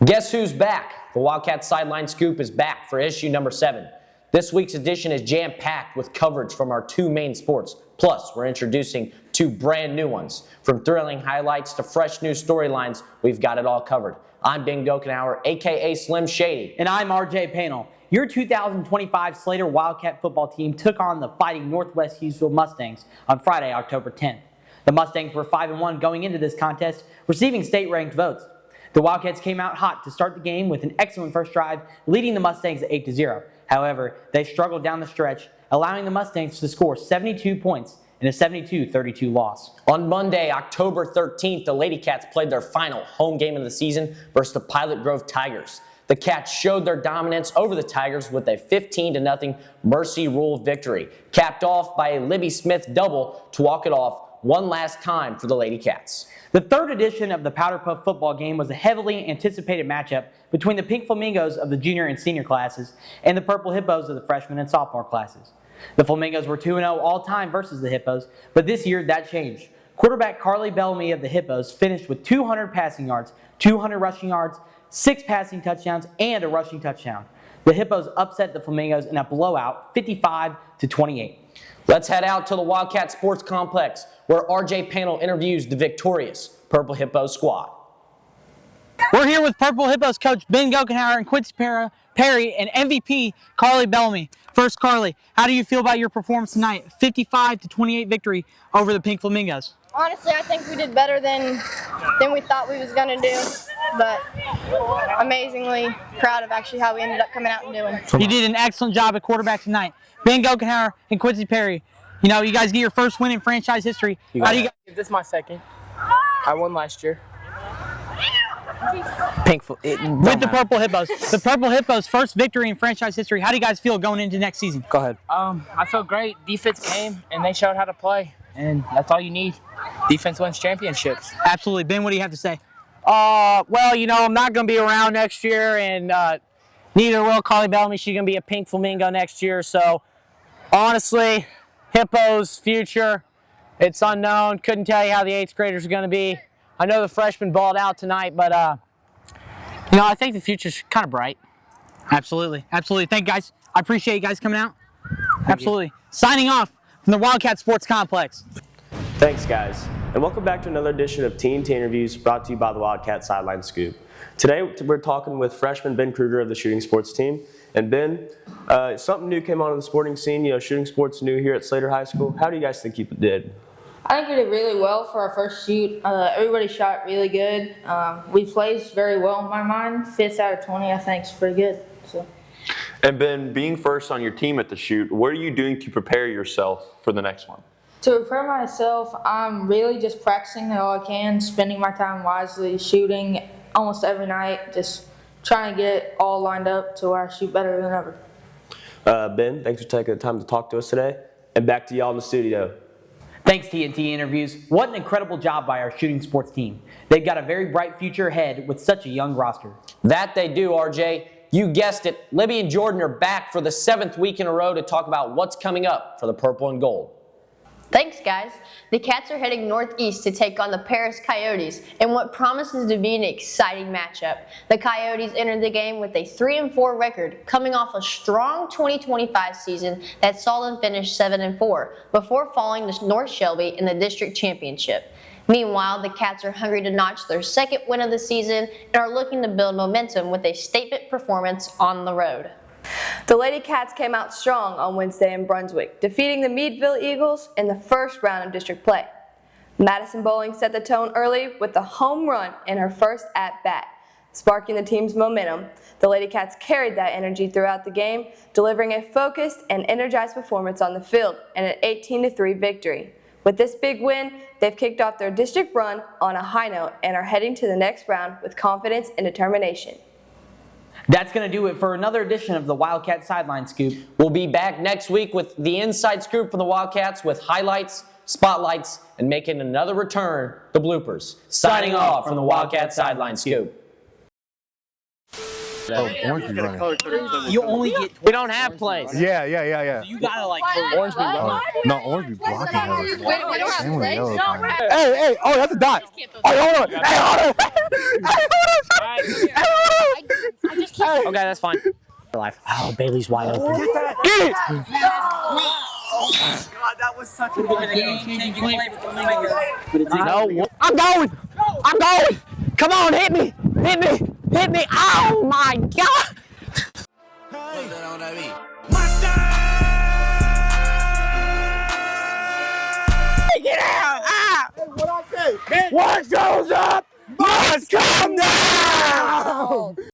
Guess who's back? The Wildcat Sideline Scoop is back for issue number 7. This week's edition is jam-packed with coverage from our two main sports. Plus, we're introducing two brand new ones. From thrilling highlights to fresh new storylines, we've got it all covered. I'm Ben Gokenhauer, a.k.a. Slim Shady. And I'm RJ Panel. Your 2025 Slater Wildcat football team took on the Fighting Northwest Hughesville Mustangs on Friday, October 10th. The Mustangs were 5-1 going into this contest, receiving state-ranked votes. The Wildcats came out hot to start the game with an excellent first drive, leading the Mustangs 8-0. However, they struggled down the stretch, allowing the Mustangs to score 72 points in a 72-32 loss. On Monday, October 13th, the Lady Cats played their final home game of the season versus the Pilot Grove Tigers. The Cats showed their dominance over the Tigers with a 15-0 Mercy Rule victory, capped off by a Libby Smith double to walk it off one last time for the Lady Cats. The third edition of the Powder Puff football game was a heavily anticipated matchup between the Pink Flamingos of the junior and senior classes and the Purple Hippos of the freshman and sophomore classes. The Flamingos were 2-0 all-time versus the Hippos, but this year that changed. Quarterback Carly Bellamy of the Hippos finished with 200 passing yards, 200 rushing yards, 6 passing touchdowns, and a rushing touchdown. The Hippos upset the Flamingos in a blowout, 55-28. Let's head out to the Wildcat Sports Complex, where RJ Panel interviews the victorious Purple Hippos squad. We're here with Purple Hippos coach Ben Gokenhauer and Quincy Perry and MVP Carly Bellamy. First, Carly, how do you feel about your performance tonight? 55-28 victory over the Pink Flamingos. Honestly, I think we did better than we thought we was going to do, but amazingly proud of actually how we ended up coming out and doing. You did an excellent job at quarterback tonight. Ben Gokenhauer and Quincy Perry, you know, you guys get your first win in franchise history. How do you guys? This is my second. I won last year. With the Purple Hippos. The Purple Hippos' first victory in franchise history. How do you guys feel going into next season? Go ahead. I feel great. Defense came, and they showed how to play, and that's all you need. Defense wins championships. Absolutely. Ben, what do you have to say? Well, you know, I'm not going to be around next year, and neither will Carly Bellamy. She's going to be a Pink Flamingo next year. So, honestly, Hippos' future, it's unknown. Couldn't tell you how the 8th graders are going to be. I know the freshmen balled out tonight, but, you know, I think the future's kind of bright. Absolutely. Absolutely. Thank you, guys. I appreciate you guys coming out. Absolutely. Signing off from the Wildcat Sports Complex. Thanks, guys, and welcome back to another edition of T&T Interviews brought to you by the Wildcat Sideline Scoop. Today, we're talking with freshman Ben Kruger of the shooting sports team. And Ben, something new came onto the sporting scene. You know, shooting sports new here at Slater High School. How do you guys think you did? I think we did really well for our first shoot. Everybody shot really good. We placed very well in my mind. 5th out of 20, I think, is pretty good. So. And Ben, being first on your team at the shoot, what are you doing to prepare yourself for the next one? To prepare myself, I'm really just practicing all I can, spending my time wisely, shooting almost every night, just trying to get it all lined up to where I shoot better than ever. Ben, thanks for taking the time to talk to us today. And back to y'all in the studio. Thanks, T&T Interviews. What an incredible job by our shooting sports team. They've got a very bright future ahead with such a young roster. That they do, RJ. You guessed it, Libby and Jourden are back for the 7th week in a row to talk about what's coming up for the Purple and Gold. Thanks, guys. The Cats are heading northeast to take on the Paris Coyotes in what promises to be an exciting matchup. The Coyotes entered the game with a 3-4 record, coming off a strong 2025 season that saw them finish 7-4 before falling to North Shelby in the district championship. Meanwhile, the Cats are hungry to notch their second win of the season and are looking to build momentum with a statement performance on the road. The Lady Cats came out strong on Wednesday in Brunswick, defeating the Meadville Eagles in the first round of district play. Madison Bowling set the tone early with a home run in her first at-bat, sparking the team's momentum. The Lady Cats carried that energy throughout the game, delivering a focused and energized performance on the field and an 18-3 victory. With this big win, they've kicked off their district run on a high note and are heading to the next round with confidence and determination. That's going to do it for another edition of the Wildcat Sideline Scoop. We'll be back next week with the inside scoop from the Wildcats with highlights, spotlights, and making another return, the bloopers. Signing off from the Wildcat Sideline Scoop. Orange be running. You only get. We don't have plays. Yeah. So you gotta like. Orange be blocking. No, orange be blocking. We don't have Same with plays. yellow. No, Hey, oh, that's a dot. Oh, hold on. Hey, hold on. Hey, hold on. Okay, that's fine. Life. Oh, Bailey's wide open. Get it! God, that was such a good game. No, I'm going! I'm going! Come on, hit me! Hit me! Hit me! Oh my God! Get out! Ah! What goes up must come down!